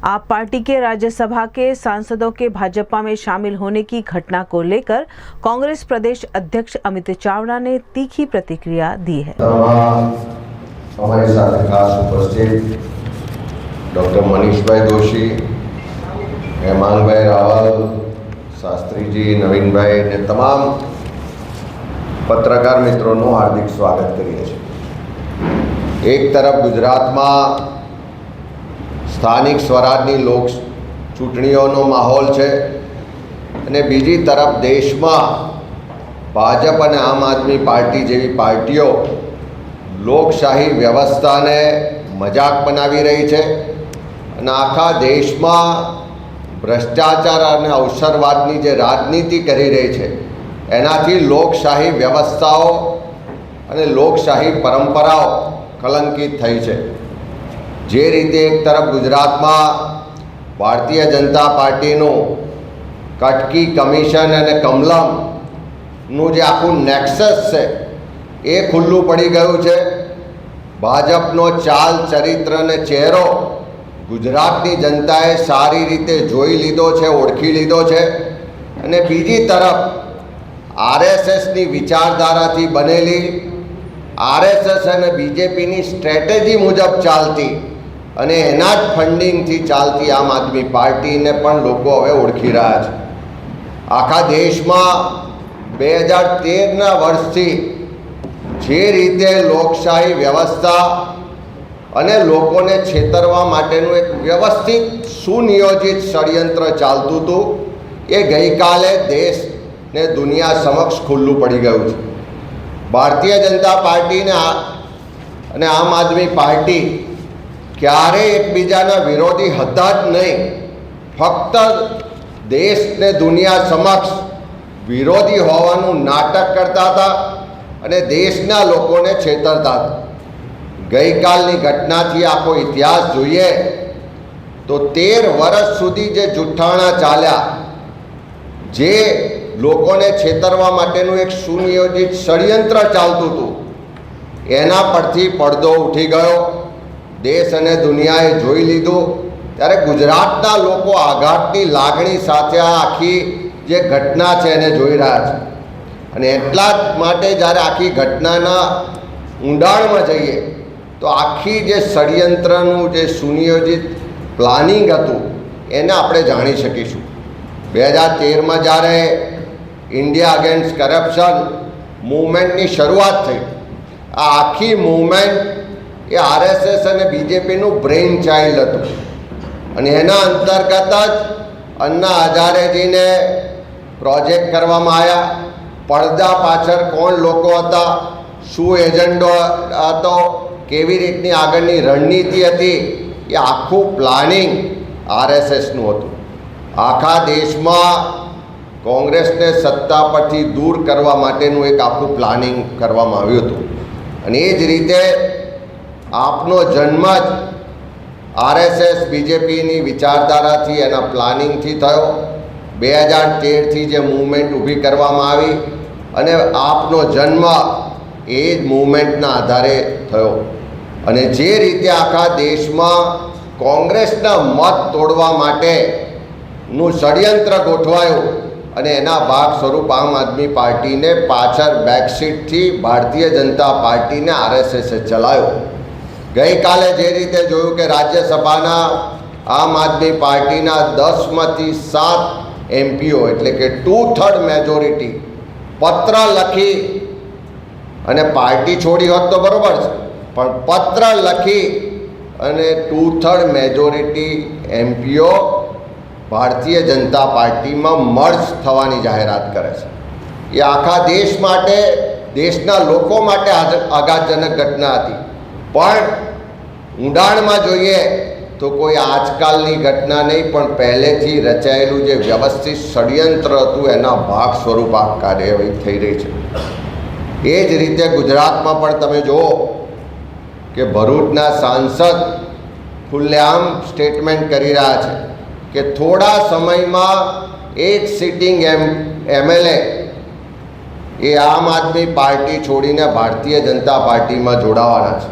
आप पार्टी के राज्यसभा के सांसदों के भाजपा में शामिल होने की घटना को लेकर कांग्रेस प्रदेश अध्यक्ष अमित चावड़ा ने तीखी प्रतिक्रिया दी है। हमारे साथ खास उपस्थित डॉक्टर मनीष भाई जोशी, हेमांग भाई रावल, शास्त्री जी, नवीन भाई ने तमाम पत्रकार मित्रों हार्दिक स्वागत करिए छे। एक तरफ गुजरात में स्थानिक स्वराजनी लोक चूंटणीओनो माहौल है अने बीजी तरफ देश में भाजप और आम आदमी पार्टी जेवी पार्टीओ लोकशाही व्यवस्था ने मजाक बनावी रही है अने आखा देश में भ्रष्टाचार और अवसरवादनी जे राजनीति करी रही है एनाथी लोकशाही व्यवस्थाओं और लोकशाही परंपराओं कलंकित थई है। जे रीते एक तरफ गुजरात में भारतीय जनता पार्टी कटकी कमीशन और कमलम जे आखू नेक्सस है ये खुल्लू पड़ी गयु है। भाजपनो चाल चरित्र ने चेहरो गुजरातनी जनताए सारी रीते जोई लीधो है, ओळखी लीधो है। अने बीजी तरफ आरएसएसनी विचारधारा थी बनेली आरएसएस और बीजेपी नी स्ट्रेटेजी मुजब चालती अने एना ज फंडिंग थी चालती आम आदमी पार्टी ने पण लोको हवे ओळखी रह्या छे। आखा देश में 2013 ना वर्षथी जे रीते लोकशाही व्यवस्था अने लोकोने छेतरवा माटेनुं एक व्यवस्थित सुनियोजित षड्यंत्र चालतुं हतुं ए गई काले देश ने दुनिया समक्ष खुल्लू पड़ी गयुं छे। भारतीय जनता पार्टी ने आम आदमी पार्टी क्यारे एकबीजाना विरोधी हता ज नहीं, फक्त देश ने दुनिया समक्ष विरोधी होवानुं नाटक करता था अने देशना लोकोने छेतरता था। गई कालनी घटना थी आखो इतिहास जोईए तो 13 वर्ष सुधी जे जूठाणा चाल्या जे लोकोने छेतरवा माटेनुं एक सुनियोजित षड्यंत्र चालतुं हतुं एना परथी પડદો उठी गयो। देश अने दुनियाए जोई लीधुं त्यारे गुजरातना लोको आघातनी लागणी साथे आ आखी जे घटना छे एने जोई रह्या छे अने एटला ज माटे ज्यारे आखी घटनाना ઊંડાણમાં जईए तो आखी जे षड्यंत्रनुं जे सुनियोजित प्लानिंग हतुं एने आपणे जाणी शकीशुं। 2013 में ज्यारे इंडिया अगेन्स्ट करप्शन मूवमेंटनी शरूआत थई आ आखी मूवमेंट ये आरएसएस और बीजेपी ब्रेन चाइल्ड हतुं अने एना अंतर्गत ज अन्ना हजारेजी ने प्रोजेक्ट करवामां आव्या। પડદા पाछळ कोण लोको हता, शुं एजेंडो हतो, केवी रीतनी आगळनी रणनीति हती ए आखुं प्लानिंग आरएसएसनुं हतुं। आखा देश में कांग्रेस ने सत्ता परथी दूर करवा माटेनुं एक आखुं प्लानिंग करवामां आव्युं हतुं अने ए ज रीते आपनो जन्म ज आरएसएस बीजेपी नी विचारधारा थी एना प्लानिंग थी थयो। 2013 थी जे मूवमेंट ऊभी करवामां आवी अने आपनो जन्म ए मूवमेंटना आधारे थयो अने जे रीते आखा देश में कांग्रेसना मत तोड़वा माटे નું ષડયંત્ર ગોઠવાયું અને એના ભાગ સ્વરૂપ આમ આદમી પાર્ટીને પાછળ બેકસીટથી ભારતીય જનતા પાર્ટીને આરએસએસે ચલાવ્યો। ગઈકાલે જે રીતે જોયું કે રાજ્યસભાના આમ આદમી પાર્ટીના 10માંથી 7 એમપીઓ એટલે કે 2/3 મેજોરિટી પત્ર લખી અને પાર્ટી છોડી હોત તો બરોબર છે પણ પત્ર લખી અને 2/3 majority MPO Bharatiya Janata party में मर्ज थवानी जाहेरात करे छे। ये आखा देश माटे देशना लोको माटे आघातजनक घटना हती पण ઊંડાણમાં જોઈએ तो कोई आजकालनी घटना नहीं पण पहलेथी रचायेलुं जे व्यवस्थित षड्यंत्र हतुं एना भाग स्वरूप आ कार्यवाही थई रही छे। ए ज रीते गुजरातमां पण तमे जुओ के भरूचना सांसद खुल्लेआम स्टेटमेंट करी रह्या छे कि थोड़ा समय में एक सीटिंग एमएलए ये आम आदमी पार्टी छोड़ीने भारतीय जनता पार्टी में जोड़ावाना छे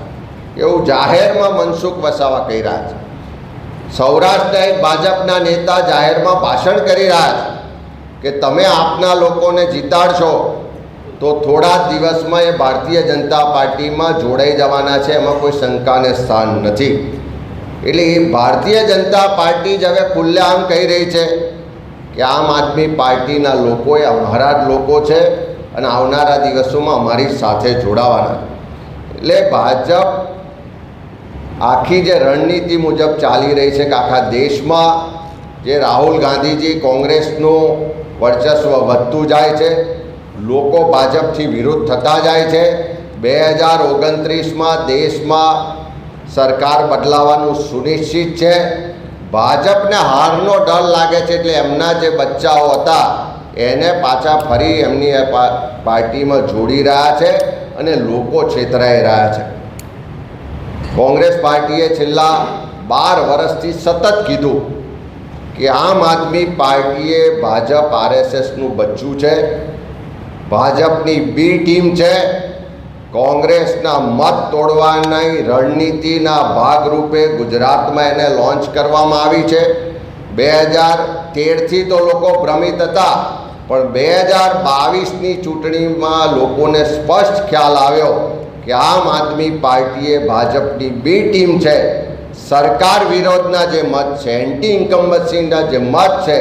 एवं जाहेर में मनसुख वसावा कही रह्या छे। સૌરાષ્ટ્રના એક ભાજપના નેતા જાહેરમાં ભાષણ કરી રહ્યા છે કે તમે આપના લોકોને જીતાડશો તો થોડા જ દિવસમાં એ ભારતીય જનતા પાર્ટીમાં જોડાઈ જવાના છે, એમાં કોઈ શંકાને સ્થાન નથી. એટલે એ ભારતીય જનતા પાર્ટી જ હવે ખુલ્લેઆમ કહી રહી છે કે આમ આદમી પાર્ટીના લોકો એ અમારા જ લોકો છે અને આવનારા દિવસોમાં અમારી સાથે જોડાવાના. એટલે ભાજપ આખી જે રણનીતિ મુજબ ચાલી રહી છે કે આખા દેશમાં જે રાહુલ ગાંધીજી કોંગ્રેસનું વર્ચસ્વ વધતું જાય છે, લોકો ભાજપથી વિરુદ્ધ થતા જાય છે. 2029માં દેશમાં સરકાર બદલાવાનું સુનિશ્ચિત છે. ભાજપને હારનો ડર લાગે છે એટલે એમના જે બચ્ચાઓ હતા એને પાછા ફરી એમની પાર્ટીમાં જોડી રહ્યા છે અને લોકો છેતરાઈ રહ્યા છે. કોંગ્રેસ પાર્ટીએ છેલ્લા 12 વર્ષથી સતત કીધું કે આમ આદમી પાર્ટીએ ભાજપ આરએસએસનું બચ્ચું છે, ભાજપની બી ટીમ છે. કોંગ્રેસના મત તોડવાની રણનીતિના ભાગરૂપે ગુજરાતમાં એને લોન્ચ કરવામાં આવી છે. 2013થી તો લોકો ભ્રમિત હતા, પણ 2022ની ચૂંટણીમાં લોકોને સ્પષ્ટ ખ્યાલ આવ્યો કે આમ આદમી પાર્ટીએ ભાજપની બી ટીમ છે. સરકાર વિરોધના જે મત છે, એન્ટી ઇન્કમ્બન્સીના જે મત છે,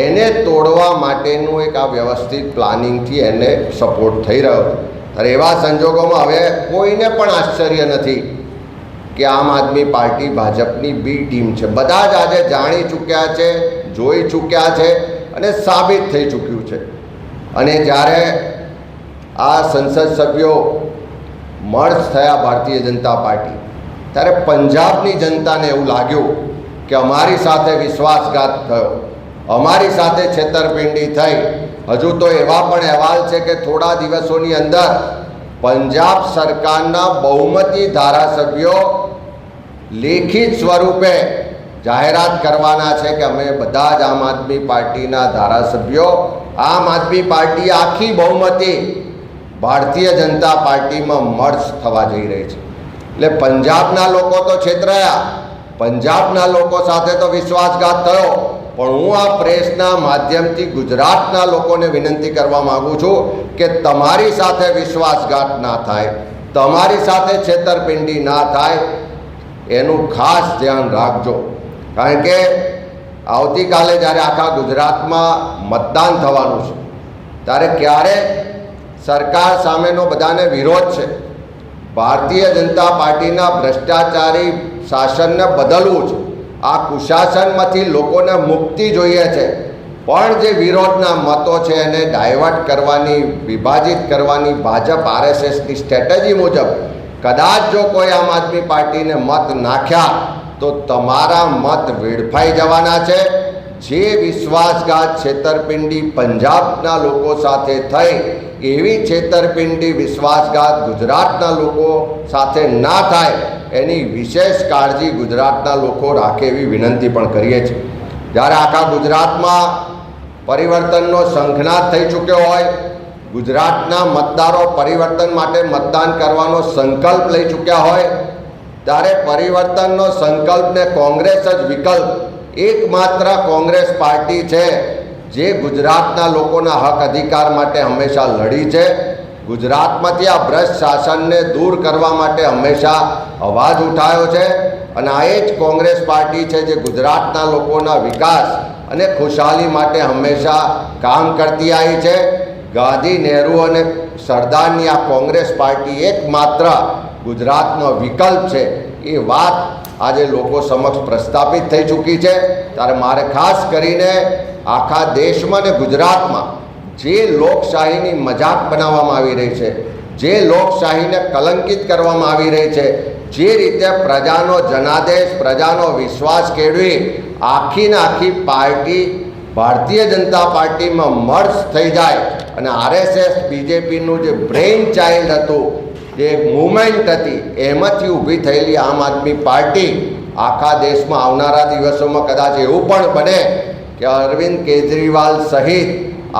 એને તોડવા માટેનું એક આ વ્યવસ્થિત પ્લાનિંગથી એને સપોર્ટ થઈ રહ્યો છે. ત્યારે એવા સંજોગોમાં હવે કોઈને પણ આશ્ચર્ય નથી કે આમ આદમી પાર્ટી ભાજપની બી ટીમ છે. બધા જ આજે જાણી ચૂક્યા છે, જોઈ ચૂક્યા છે અને સાબિત થઈ ચૂક્યું છે. અને જ્યારે આ સંસદ સભ્યો મર્જ થયા ભારતીય જનતા પાર્ટી, ત્યારે પંજાબની જનતાને એવું લાગ્યું કે અમારી સાથે વિશ્વાસઘાત થયો, અમારી સાથે છેતરપિંડી થઈ. હજુ તો એવા પણ અહેવાલ છે કે થોડા દિવસોની અંદર પંજાબ સરકારના બહુમતી ધારાસભ્યો લેખિત સ્વરૂપે જાહેરાત કરવાના છે કે અમે બધા જ આમ આદમી પાર્ટીના ધારાસભ્યો, આમ આદમી પાર્ટી આખી બહુમતી ભારતીય જનતા પાર્ટીમાં મર્જ થવા જઈ રહી છે. એટલે પંજાબના લોકો તો છેતરાયા, પંજાબના લોકો સાથે તો વિશ્વાસઘાત થયો, પણ હું આ પ્રેસના માધ્યમથી ગુજરાતના લોકોને વિનંતી કરવા માગું છું કે તમારી સાથે વિશ્વાસઘાત ના થાય, તમારી સાથે છેતરપિંડી ના થાય, એનું ખાસ ધ્યાન રાખજો. કારણ કે આવતીકાલે જ્યારે આખા ગુજરાતમાં મતદાન થવાનું છે, ત્યારે ક્યારે સરકાર સામેનો બધાને વિરોધ છે. ભારતીય જનતા પાર્ટીના ભ્રષ્ટાચારી શાસનને બદલવું છે. આ કુશાસનમાંથી લોકોને મુક્તિ જોઈએ છે, પણ જે વિરોધના મતો છે એને ડાયવર્ટ કરવાની, વિભાજિત કરવાની ભાજપ આરએસએસની સ્ટ્રેટેજી મુજબ કદાચ જો કોઈ આમ આદમી પાર્ટીને મત નાખ્યા તો તમારા મત વેડફાઈ જવાના છે. જે વિશ્વાસઘાત છેતરપિંડી પંજાબના લોકો સાથે થઈ, એવી છેતરપિંડી વિશ્વાસઘાત ગુજરાતના લોકો સાથે ના થાય એની વિશેષ કાળજી ગુજરાતના લોકો રાખે એવી વિનંતી પણ કરીએ છીએ. જ્યારે આખા ગુજરાતમાં પરિવર્તનનો શંખનાદ થઈ ચૂક્યો હોય, ગુજરાતના મતદારો પરિવર્તન માટે મતદાન કરવાનો સંકલ્પ લઈ ચૂક્યા હોય, ત્યારે પરિવર્તનનો સંકલ્પને કોંગ્રેસ જ વિકલ્પ, એકમાત્ર કોંગ્રેસ પાર્ટી છે જે ગુજરાતના લોકોના હક અધિકાર માટે હંમેશા લડી છે. ગુજરાતમાંથી આ ભ્રષ્ટ શાસનને દૂર કરવા માટે હંમેશા અવાજ ઉઠાવ્યો છે. અને આ એ જ કોંગ્રેસ પાર્ટી છે જે ગુજરાતના લોકોના વિકાસ અને ખુશહાલી માટે હંમેશા કામ કરતી આવી છે. ગાંધી, નહેરુ અને સરદારની આ કોંગ્રેસ પાર્ટી એકમાત્ર ગુજરાતનો વિકલ્પ છે. એ વાત આજે લોકો સમક્ષ પ્રસ્થાપિત થઈ ચૂકી છે. ત્યારે મારે ખાસ કરીને આખા દેશમાં ને ગુજરાતમાં જે લોકશાહીની મજાક બનાવવામાં આવી રહી છે, જે લોકશાહીને કલંકિત કરવામાં આવી રહી છે, જે રીતે પ્રજાનો જનાદેશ, પ્રજાનો વિશ્વાસ કેળવી આખીને આખી પાર્ટી ભારતીય જનતા પાર્ટીમાં મર્જ થઈ જાય અને આરએસએસ બીજેપીનું જે બ્રેઇન ચાઇલ્ડ હતું, જે મૂવમેન્ટ હતી, એમાંથી ઊભી થયેલી આમ આદમી પાર્ટી આખા દેશમાં આવનારા દિવસોમાં કદાચ એવું પણ બને કે અરવિંદ કેજરીવાલ સહિત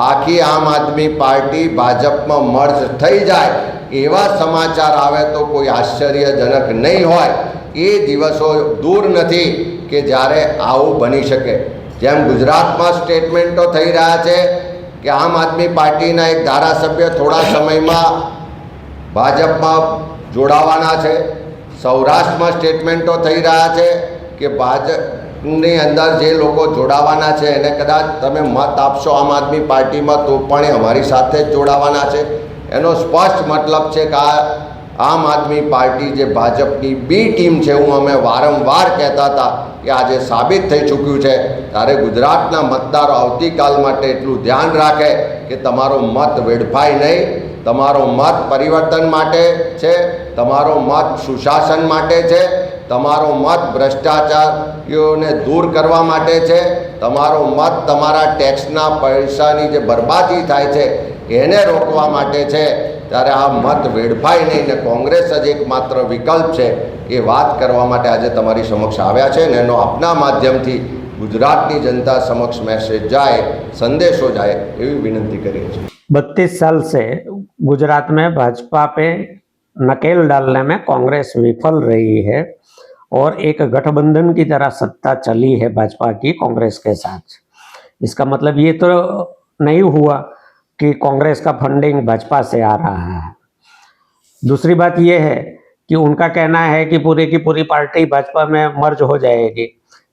આખી આમ આદમી પાર્ટી ભાજપમાં મર્જ થઈ જાય, એવા સમાચાર આવે તો કોઈ આશ્ચર્યજનક નહીં હોય. એ દિવસો દૂર નથી કે જ્યારે આવું બની શકે. જેમ ગુજરાતમાં સ્ટેટમેન્ટો થઈ રહ્યા છે કે આમ આદમી પાર્ટીના એક ધારાસભ્ય થોડા સમયમાં ભાજપમાં જોડાવાના છે, સૌરાષ્ટ્રમાં સ્ટેટમેન્ટો થઈ રહ્યા છે કે ભાજપની અંદર જે લોકો જોડાવાના છે એને કદાચ તમે મત આપશો આમ આદમી પાર્ટીમાં તો પણ એ અમારી સાથે જ જોડાવાના છે. એનો સ્પષ્ટ મતલબ છે કે આ આમ આદમી પાર્ટી જે ભાજપની બી ટીમ છે, હું અમે વારંવાર કહેતા હતા કે આજે સાબિત થઈ ચૂક્યું છે. ત્યારે ગુજરાતના મતદારો આવતીકાલ માટે એટલું ધ્યાન રાખે કે તમારો મત વેડફાય નહીં, તમારો મત પરિવર્તન માટે છે, તમારો મત સુશાસન માટે છે, તમારો મત ભ્રષ્ટાચારીઓને દૂર કરવા માટે છે, તમારો મત તમારા ટેક્સના પૈસાની જે બરબાદી થાય છે એને રોકવા માટે છે. ત્યારે આ મત વેડફાય નહીં ને કોંગ્રેસ જ એકમાત્ર વિકલ્પ છે એ વાત કરવા માટે આજે તમારી સમક્ષ આવ્યા છે. ને એનો આપના માધ્યમથી ગુજરાતની जनता समक्ष मैसेज जाए, संदेशो जाए एवी विनती करिए. 32 साल से गुजरात में भाजपा पे नकेल डालने में कांग्रेस विफल रही है और एक गठबंधन की तरह सत्ता चली है भाजपा की कांग्रेस के साथ. इसका मतलब ये तो नहीं हुआ कि कांग्रेस का फंडिंग भाजपा से आ रहा है. दूसरी बात यह है कि उनका कहना है कि पूरी की पूरी पार्टी भाजपा में मर्ज हो जाएगी.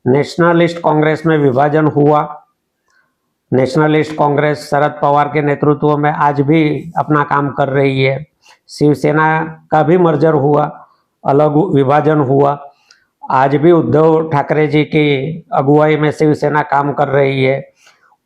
नेशनलिस्ट कांग्रेस में विभाजन हुआ. नेशनलिस्ट कांग्रेस शरद पवार के नेतृत्व में आज भी अपना काम कर रही है. शिवसेना का भी मर्जर हुआ, अलग विभाजन हुआ. आज भी उद्धव ठाकरे जी की अगुवाई में शिवसेना काम कर रही है.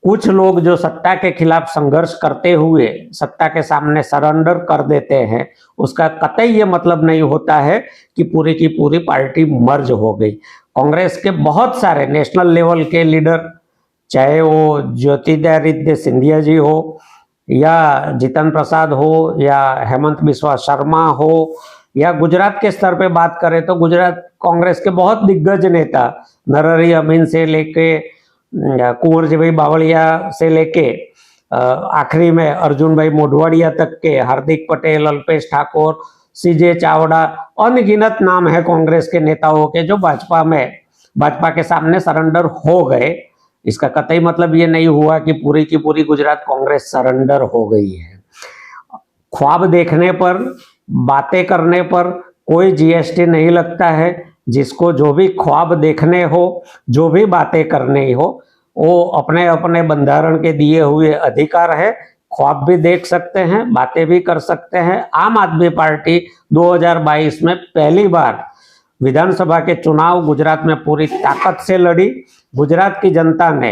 कुछ लोग जो सत्ता के खिलाफ संघर्ष करते हुए सत्ता के सामने सरेंडर कर देते हैं, उसका कतई ये मतलब नहीं होता है कि पूरी की पूरी पार्टी मर्ज हो गई. कांग्रेस के बहुत सारे नेशनल लेवल के लीडर, चाहे वो ज्योतिरादित्य सिंधिया जी हो या जीतन प्रसाद हो या हेमंत बिस्वा शर्मा हो या गुजरात के स्तर पे बात करें तो गुजरात कांग्रेस के बहुत दिग्गज नेता नरहरि अमीन से लेके कुंवर भाई बावलिया से लेके आखिरी में अर्जुन भाई मोढवाडिया तक के, हार्दिक पटेल, अल्पेश ठाकुर, सीजे चावड़ा, अनगिनत नाम है कांग्रेस के नेताओं के जो भाजपा के सामने सरेंडर हो गए. इसका कतई मतलब ये नहीं हुआ कि पूरी की पूरी गुजरात कांग्रेस सरेंडर हो गई है. ख्वाब देखने पर, बातें करने पर कोई जीएसटी नहीं लगता है. जिसको जो भी ख्वाब देखने हो, जो भी बातें करनी हो, वो अपने अपने बंधारण के दिए हुए अधिकार है. ख्वाब भी देख सकते हैं, बातें भी कर सकते हैं. आम आदमी पार्टी 2022 में पहली बार विधानसभा के चुनाव गुजरात में पूरी ताकत से लड़ी. गुजरात की जनता ने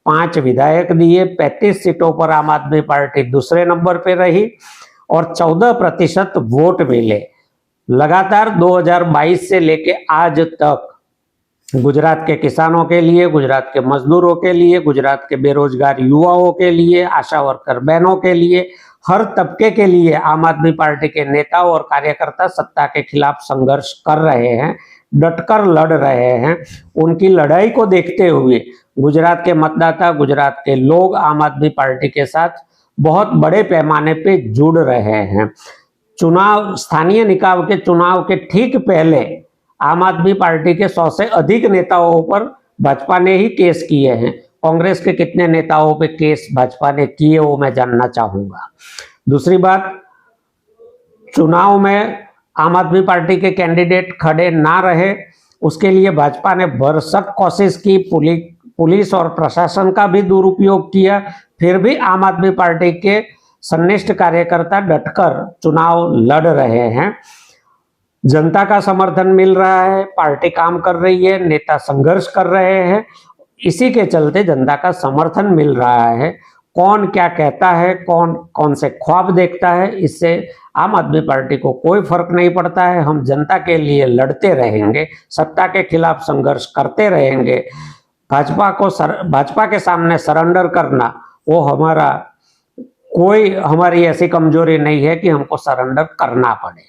5 विधायक दिए. 35 सीटों पर आम आदमी पार्टी दूसरे नंबर पे रही और 14% वोट मिले. लगातार 2022 से लेके आज तक गुजरात के किसानों के लिए, गुजरात के मजदूरों के लिए, गुजरात के बेरोजगार युवाओं के लिए, आशा वर्कर बहनों के लिए, हर तबके के लिए आम आदमी पार्टी के नेता और कार्यकर्ता सत्ता के खिलाफ संघर्ष कर रहे हैं, डटकर लड़ रहे हैं. उनकी लड़ाई को देखते हुए गुजरात के मतदाता, गुजरात के लोग आम आदमी पार्टी के साथ बहुत बड़े पैमाने पे जुड़ रहे हैं. चुनाव, स्थानीय निकाय के चुनाव के ठीक पहले आम आदमी पार्टी के 100 से अधिक नेताओं पर भाजपा ने ही केस किए हैं. कांग्रेस के कितने नेताओं पे केस भाजपा ने किए वो मैं जानना चाहूंगा. दूसरी बात, चुनाव में आम आदमी पार्टी के कैंडिडेट खड़े ना रहे उसके लिए भाजपा ने भरसक कोशिश की. पुलिस और प्रशासन का भी दुरुपयोग किया. फिर भी आम आदमी पार्टी के सन्निष्ठ कार्यकर्ता डटकर चुनाव लड़ रहे हैं. जनता का समर्थन मिल रहा है, पार्टी काम कर रही है, नेता संघर्ष कर रहे हैं. इसी के चलते जनता का समर्थन मिल रहा है. कौन क्या कहता है, कौन कौन से ख्वाब देखता है, इससे आम आदमी पार्टी को कोई फर्क नहीं पड़ता है. हम जनता के लिए लड़ते रहेंगे, सत्ता के खिलाफ संघर्ष करते रहेंगे. भाजपा के सामने सरेंडर करना वो हमारी ऐसी कमजोरी नहीं है कि हमको सरेंडर करना पड़े.